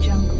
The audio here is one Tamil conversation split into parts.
Jungle.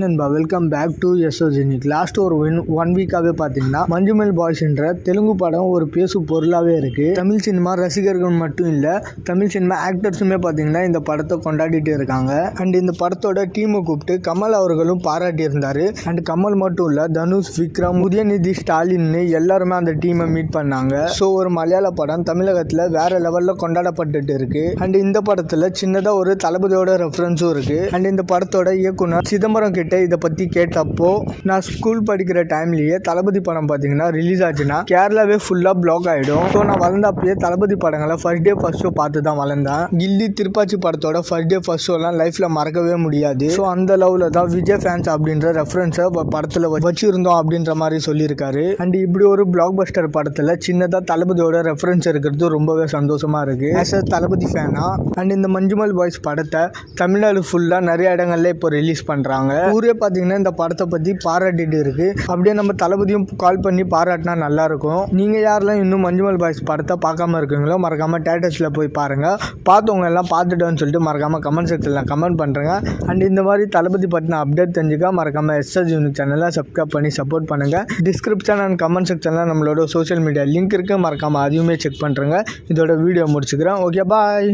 நண்பா வெல்கம் பேக் டு எஸ்ஓஜெனிக். லாஸ்ட் ஒரு ஒன் வீக்காகவே பார்த்தீங்கன்னா மஞ்சுமல் பாய்ஸ்ன்ற தெலுங்கு படம் ஒரு பேசு பொருளாகவே இருக்குது. தமிழ் சினிமா ரசிகர்கள் மட்டும் இல்லை, தமிழ் சினிமா ஆக்டர்ஸுமே பார்த்தீங்கன்னா இந்த படத்தை கொண்டாடிட்டு இருக்காங்க. அண்ட் இந்த படத்தோட டீமை கூப்பிட்டு கமல் அவர்களும் பாராட்டியிருந்தார். அண்ட் கமல் மட்டும் இல்லை, தனுஷ், விக்ரம், உதயநிதி ஸ்டாலின் எல்லாருமே அந்த டீமை மீட் பண்ணாங்க. ஸோ ஒரு மலையாள படம் தமிழகத்தில் வேற லெவலில் கொண்டாடப்பட்டுட்டு இருக்கு. அண்ட் இந்த படத்தில் சின்னதாக ஒரு தளபதியோட ரெஃபரன்ஸும் இருக்குது. அண்ட் இந்த படத்தோட இயக்குனர் சிதம்பரம் கிட்ட இதை பற்றி கேட்டப்போ, நான் ஸ்கூல் படிக்கிற டைம்லேயே தளபதி படம் பார்த்தீங்கன்னா ரிலீஸ் ஆச்சுன்னா கேரளாவே ஃபுல்லாக பிளாக் ஆகிடும். ஸோ நான் வளர்ந்தப்பயே தளபதி படங்களை ஃபர்ஸ்ட் டே ஃபர்ஸ்ட் ஷோ பார்த்து தான் வளர்ந்தேன். கில்லி, திருப்பாச்சி படத்தோட ஃபர்ஸ்ட் டே ஃபர்ஸ்ட் ஷோலாம் லைஃப்பில் மறக்கவே முடியாது. ஸோ அந்த லெவலில் தான் விஜய் ஃபேன்ஸ் அப்படின்ற ரெஃபரன்ஸை படத்தில் வச்சிருந்தோம் அப்படின்ற மாதிரி சொல்லியிருக்காரு. அண்ட் இப்படி ஒரு பிளாக் பஸ்டர் படத்தில் சின்னதாக தளபதியோட ரெஃபரன்ஸ் இருக்கிறது ரொம்பவே சந்தோஷமாக இருக்குது ஆஸ் அ தளபதி ஃபேனா. அண்ட் இந்த மஞ்சுமல் பாய்ஸ் படத்தை தமிழ்நாடு ஃபுல்லாக நிறைய இடங்கள்ல இப்போ ரிலீஸ் பண்ணுறாங்க. ஊரே பார்த்தீங்கன்னா இந்த படத்தை பற்றி பாராட்டிட்டு இருக்கு. அப்படியே நம்ம தளபதியும் கால் பண்ணி பாராட்டினா நல்லா இருக்கும். நீங்கள் யாரெல்லாம் இன்னும் மஞ்சுமல் பாய்ஸ் படத்தை பார்க்காம இருக்கீங்களோ மறக்காமல் தேட்டர்ஸில் போய் பாருங்கள். பார்த்தவங்க எல்லாம் பார்த்துட்டோன்னு சொல்லிட்டு மறக்காமல் கமெண்ட் செக்ஷனில் கமெண்ட் பண்ணுறேங்க. அண்ட் இந்த மாதிரி தளபதி பற்றின அப்டேட் தெரிஞ்சுக்க மறக்காமல் எஸ்ஓஜெனிக் சேனலை சப்ஸ்கிரைப் பண்ணி சப்போர்ட் பண்ணுங்கள். டிஸ்கிரிப்ஷன் அண்ட் கமெண்ட் செக்ஷனில் நம்மளோட சோஷியல் மீடியா லிங்க் இருக்குது, மறக்காமல் அதையுமே செக் பண்ணுறேங்க. இதோட வீடியோ முடிச்சுக்கிறேன். ஓகே, பாய்.